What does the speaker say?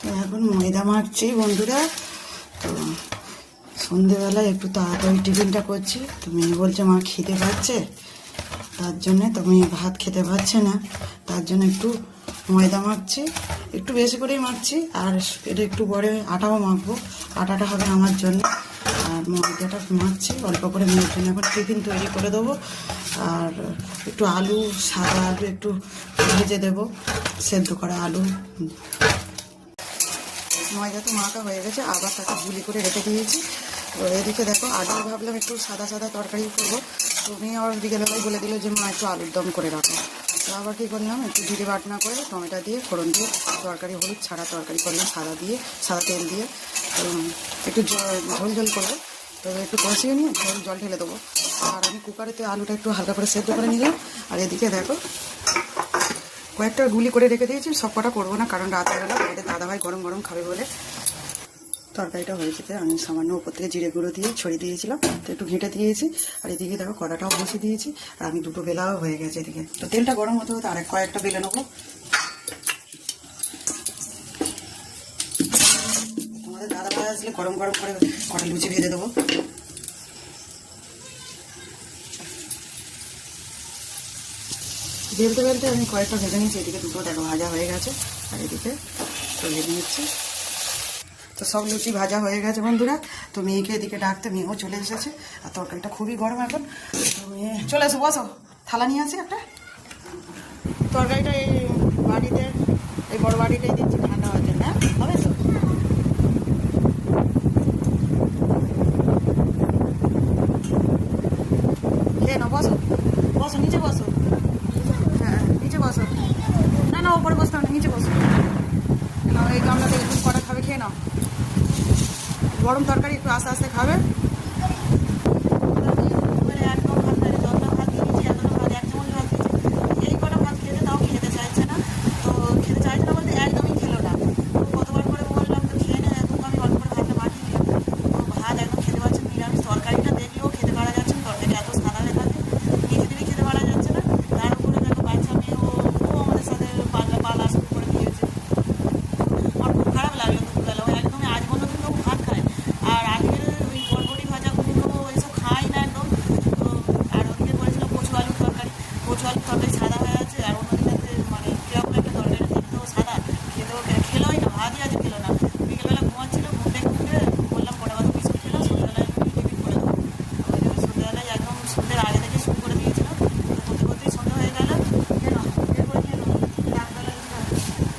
তো এখন ময়দা মাখছি বন্ধুরা। তো সন্ধেবেলায় একটু তাড়াতাড়ি টিফিনটা করছি। তো মেয়ে বলছে মা খেতে পাচ্ছে, তার জন্যে তো মেয়ে ভাত খেতে পারছে না, তার জন্য একটু ময়দা মাখছি, একটু বেশি করেই মাখছি। আর এটা একটু পরে আটাও মাখবো, আটাটা হবে আমার জন্য। আর ময়দাটা মাখছি অল্প করে, মেয়ের জন্য এখন টিফিন তৈরি করে দেবো। আর একটু আলু, সাদা আলু একটু ভেজে দেবো, সেদ্ধ করা আলু। ময়দা তো মাখা হয়ে গেছে, আবার তাকে গুলি করে রেখে দিয়েছি। তো এদিকে দেখো, আলু ভাবলাম একটু সাদা সাদা তরকারি করবো। তুমি আবার বিকেলবেলায় বলে দিলে যে মা একটু আলুর দম করে রাখো। তো আবার কী করলাম, একটু জিরে বাটনা করে টমেটো দিয়ে ফোড়ন দিয়ে তরকারি, হলুদ ছাড়া তরকারি করলাম, সাদা তেল দিয়ে একটু ঝোল ঝোল করবো। তো একটু কষিয়ে নিয়ে জল ঢেলে দেবো। আর আমি কুকারেতে আলুটা একটু হালকা করে সেদ্ধ করে নিলাম। আর এদিকে দেখো কয়েকটা গুলি করে রেখে দিয়েছি, সব কটা করবো না, কারণ রাতেরবেলা বাইরে দাদাভাই গরম গরম খাবে বলে। তরকারিটা হয়েছে, আমি সামান্য উপর থেকে জিরে গুঁড়ো দিয়ে ছড়িয়ে দিয়েছিলাম, তো একটু ঘেঁটে দিয়েছি। আর এদিকে দেখো কড়াটাও বসিয়ে দিয়েছি, আর আমি দুটো বেলাও হয়ে গেছে এদিকে। তো তেলটা গরম হতে হতে আরেক কয়েকটা বেলে নেবো। তোমাদের দাদাভাই আসলে গরম গরম করে কটা লুচি ভেজে দেবো। বেলতে বেলতে আমি কয়েকটা ভেজে নিয়েছি, এদিকে দুটো দেখো ভাজা হয়ে গেছে, আর এদিকে ভেজে নিচ্ছি। তো সব লুচি ভাজা হয়ে গেছে বন্ধুরা। তো মেয়েকে এদিকে ডাকতে, মেয়েও চলে এসেছে। আর তরকারিটা খুবই গরম এখন। তো মেয়ে চলে এসো, বসো, থালা নিয়ে আসি একটা। তরকারিটা এই বাড়িতে, এই বড় বাড়িটাই দিচ্ছি ঠান্ডা হওয়ার জন্য, হবে তো? খেয়ে নাও, বসো বসো, নিচে বসো। হ্যাঁ নিচে বসো, না না ওপরে বসতে হবে না, নিচে বসো। এই গামলাতে একটু কটা খাবে, খেয়ে নাও। গরম তরকারি একটু আস্তে আস্তে খাবে।